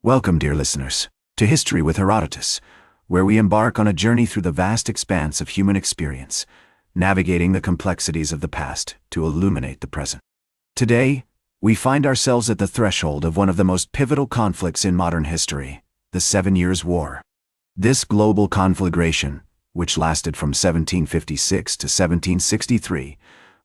Welcome, dear listeners, to History with Herodotus, where we embark on a journey through the vast expanse of human experience, navigating the complexities of the past to illuminate the present. Today, we find ourselves at the threshold of one of the most pivotal conflicts in modern history, the 7 Years' War. This global conflagration, which lasted from 1756 to 1763,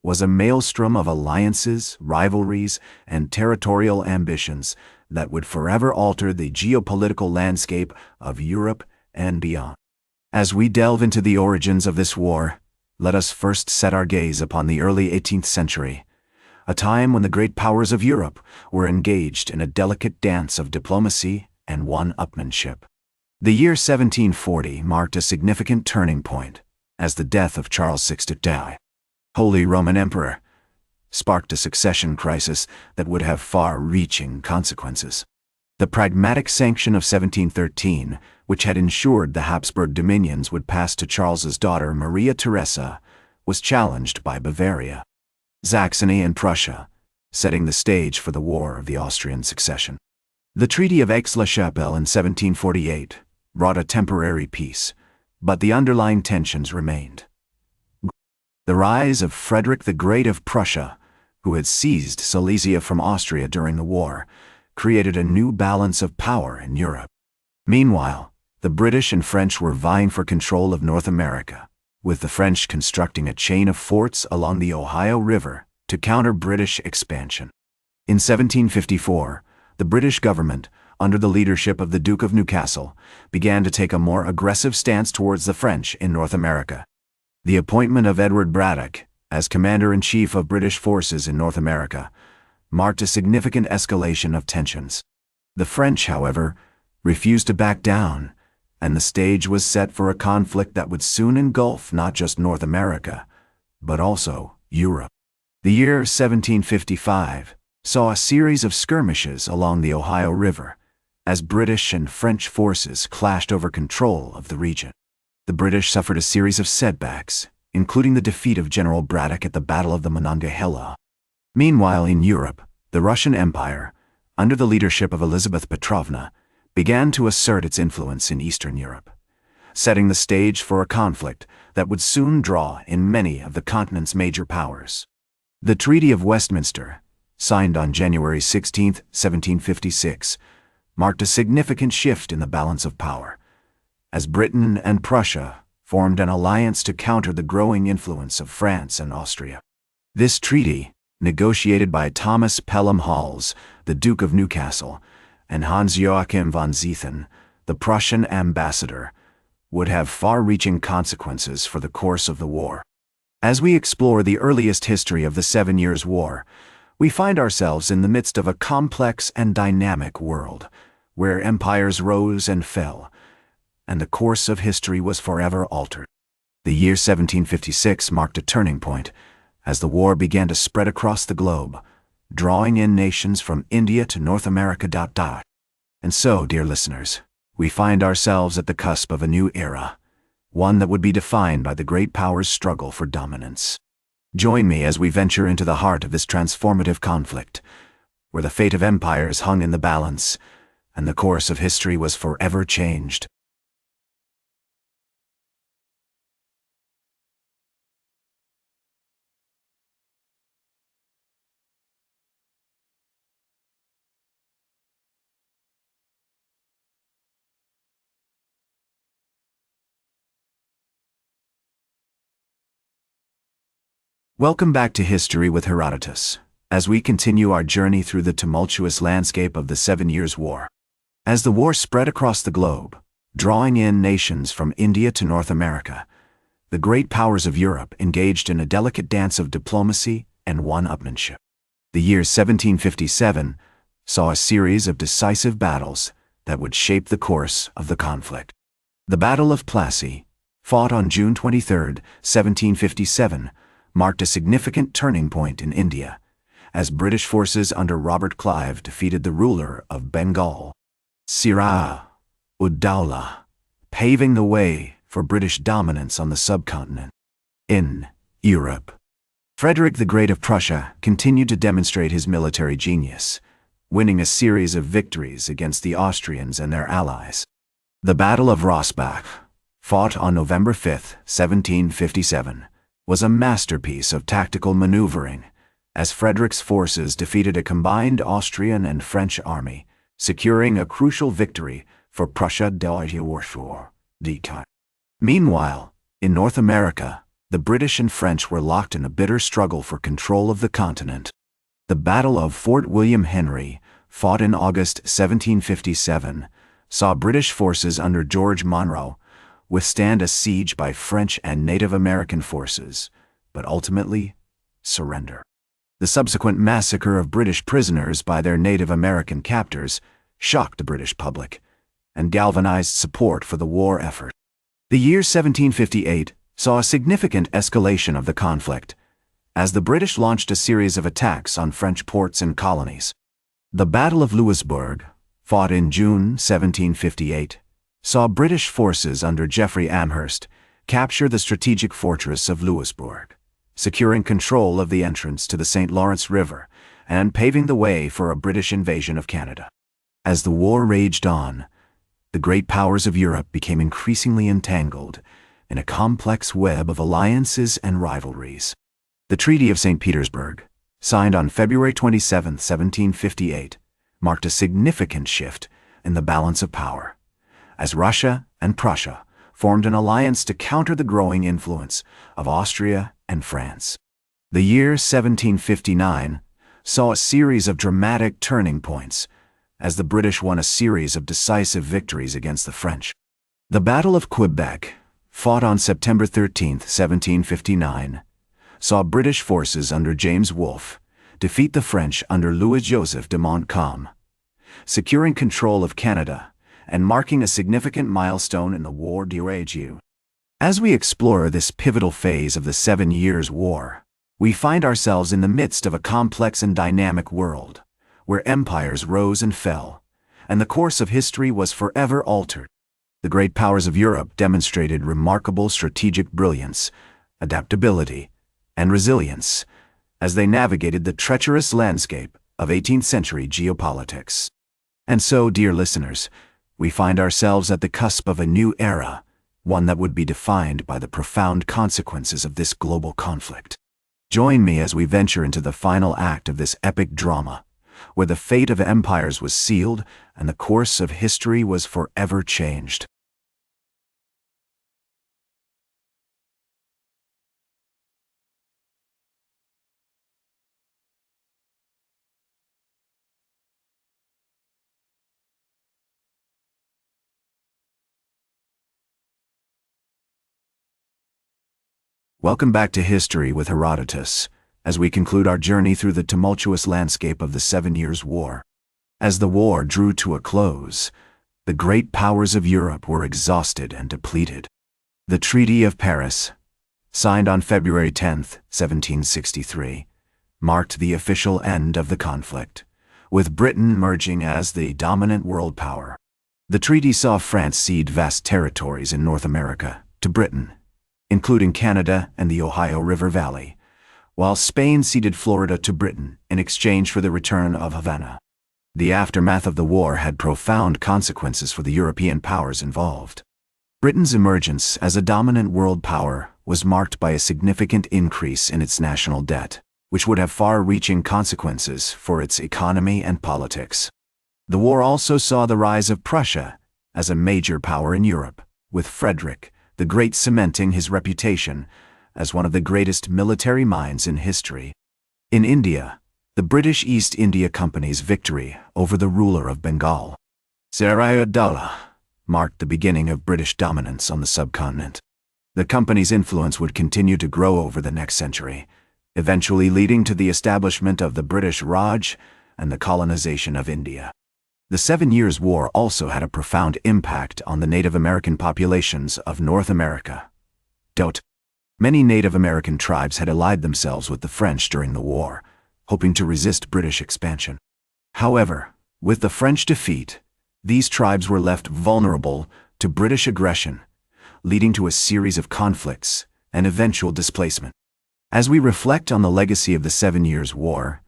was a maelstrom of alliances, rivalries, and territorial ambitions that would forever alter the geopolitical landscape of Europe and beyond. As we delve into the origins of this war, let us first set our gaze upon the early 18th century, a time when the great powers of Europe were engaged in a delicate dance of diplomacy and one-upmanship. The year 1740 marked a significant turning point, as the death of Charles VI, Holy Roman Emperor, sparked a succession crisis that would have far-reaching consequences. The Pragmatic Sanction of 1713, which had ensured the Habsburg dominions would pass to Charles's daughter Maria Theresa, was challenged by Bavaria, Saxony, and Prussia, setting the stage for the War of the Austrian Succession. The Treaty of Aix-la-Chapelle in 1748 brought a temporary peace, but the underlying tensions remained. The rise of Frederick the Great of Prussia, who had seized Silesia from Austria during the war, created a new balance of power in Europe. Meanwhile, the British and French were vying for control of North America, with the French constructing a chain of forts along the Ohio River to counter British expansion. In 1754, the British government, under the leadership of the Duke of Newcastle, began to take a more aggressive stance towards the French in North America. The appointment of Edward Braddock as Commander-in-Chief of British forces in North America marked a significant escalation of tensions. The French, however, refused to back down, and the stage was set for a conflict that would soon engulf not just North America, but also Europe. The year 1755 saw a series of skirmishes along the Ohio River, as British and French forces clashed over control of the region. The British suffered a series of setbacks, including the defeat of General Braddock at the Battle of the Monongahela. Meanwhile, in Europe, the Russian Empire, under the leadership of Elizabeth Petrovna, began to assert its influence in Eastern Europe, setting the stage for a conflict that would soon draw in many of the continent's major powers. The Treaty of Westminster, signed on January 16, 1756, marked a significant shift in the balance of power, as Britain and Prussia formed an alliance to counter the growing influence of France and Austria. This treaty, negotiated by Thomas Pelham Hals, the Duke of Newcastle, and Hans Joachim von Ziethen, the Prussian ambassador, would have far-reaching consequences for the course of the war. As we explore the earliest history of the 7 Years' War, we find ourselves in the midst of a complex and dynamic world, where empires rose and fell, and the course of history was forever altered. The year 1756 marked a turning point, as the war began to spread across the globe, drawing in nations from India to North America. And so, dear listeners, we find ourselves at the cusp of a new era, one that would be defined by the great powers' struggle for dominance. Join me as we venture into the heart of this transformative conflict, where the fate of empires hung in the balance, and the course of history was forever changed. Welcome back to History with Herodotus, as we continue our journey through the tumultuous landscape of the 7 Years' War. As the war spread across the globe, drawing in nations from India to North America, the great powers of Europe engaged in a delicate dance of diplomacy and one-upmanship. The year 1757 saw a series of decisive battles that would shape the course of the conflict. The Battle of Plassey, fought on June 23, 1757, marked a significant turning point in India, as British forces under Robert Clive defeated the ruler of Bengal, Siraj ud-Dawla, paving the way for British dominance on the subcontinent. In Europe, Frederick the Great of Prussia continued to demonstrate his military genius, winning a series of victories against the Austrians and their allies. The Battle of Rossbach, fought on November 5, 1757, was a masterpiece of tactical maneuvering, as Frederick's forces defeated a combined Austrian and French army, securing a crucial victory for Prussia. Meanwhile, in North America, the British and French were locked in a bitter struggle for control of the continent. The Battle of Fort William Henry, fought in August 1757, saw British forces under George Monro withstand a siege by French and Native American forces, but ultimately surrender. The subsequent massacre of British prisoners by their Native American captors shocked the British public and galvanized support for the war effort. The year 1758 saw a significant escalation of the conflict, as the British launched a series of attacks on French ports and colonies. The Battle of Louisbourg, fought in June 1758, saw British forces under Geoffrey Amherst capture the strategic fortress of Louisbourg, securing control of the entrance to the St. Lawrence River and paving the way for a British invasion of Canada. As the war raged on, the great powers of Europe became increasingly entangled in a complex web of alliances and rivalries. The Treaty of St. Petersburg, signed on February 27, 1758, marked a significant shift in the balance of power, as Russia and Prussia formed an alliance to counter the growing influence of Austria and France. The year 1759 saw a series of dramatic turning points, as the British won a series of decisive victories against the French. The Battle of Quebec, fought on September 13, 1759, saw British forces under James Wolfe defeat the French under Louis-Joseph de Montcalm, securing control of Canada and marking a significant milestone in the war d'Arrêt. As we explore this pivotal phase of the 7 Years' War, we find ourselves in the midst of a complex and dynamic world, where empires rose and fell, and the course of history was forever altered. The great powers of Europe demonstrated remarkable strategic brilliance, adaptability, and resilience as they navigated the treacherous landscape of 18th-century geopolitics. And so, dear listeners, we find ourselves at the cusp of a new era, one that would be defined by the profound consequences of this global conflict. Join me as we venture into the final act of this epic drama, where the fate of empires was sealed and the course of history was forever changed. Welcome back to History with Herodotus, as we conclude our journey through the tumultuous landscape of the 7 Years' War. As the war drew to a close, the great powers of Europe were exhausted and depleted. The Treaty of Paris, signed on February 10, 1763, marked the official end of the conflict, with Britain emerging as the dominant world power. The treaty saw France cede vast territories in North America to Britain, including Canada and the Ohio River Valley, while Spain ceded Florida to Britain in exchange for the return of Havana. The aftermath of the war had profound consequences for the European powers involved. Britain's emergence as a dominant world power was marked by a significant increase in its national debt, which would have far-reaching consequences for its economy and politics. The war also saw the rise of Prussia as a major power in Europe, with Frederick the Great cementing his reputation as one of the greatest military minds in history. In India, the British East India Company's victory over the ruler of Bengal, Sir marked the beginning of British dominance on the subcontinent. The company's influence would continue to grow over the next century, eventually leading to the establishment of the British Raj and the colonization of India. The 7 Years' War also had a profound impact on the Native American populations of North America. Many Native American tribes had allied themselves with the French during the war, hoping to resist British expansion. However, with the French defeat, these tribes were left vulnerable to British aggression, leading to a series of conflicts and eventual displacement. As we reflect on the legacy of the 7 Years' War,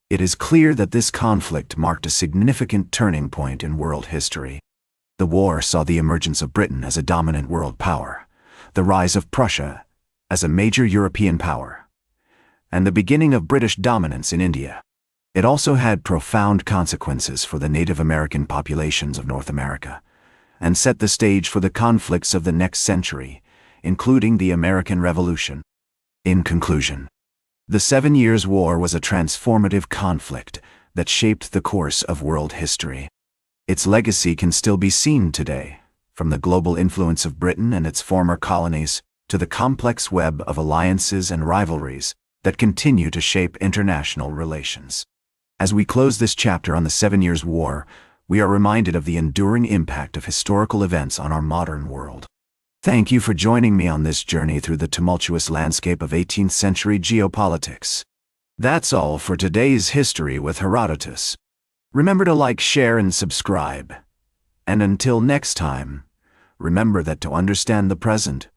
It is clear that this conflict marked a significant turning point in world history. The war saw the emergence of Britain as a dominant world power, the rise of Prussia as a major European power, and the beginning of British dominance in India. It also had profound consequences for the Native American populations of North America, and set the stage for the conflicts of the next century, including the American Revolution. In conclusion, the 7 Years' War was a transformative conflict that shaped the course of world history. Its legacy can still be seen today, from the global influence of Britain and its former colonies to the complex web of alliances and rivalries that continue to shape international relations. As we close this chapter on the 7 Years' War, we are reminded of the enduring impact of historical events on our modern world. Thank you for joining me on this journey through the tumultuous landscape of 18th century geopolitics. That's all for today's History with Herodotus. Remember to like, share, and subscribe. And until next time, remember that to understand the present,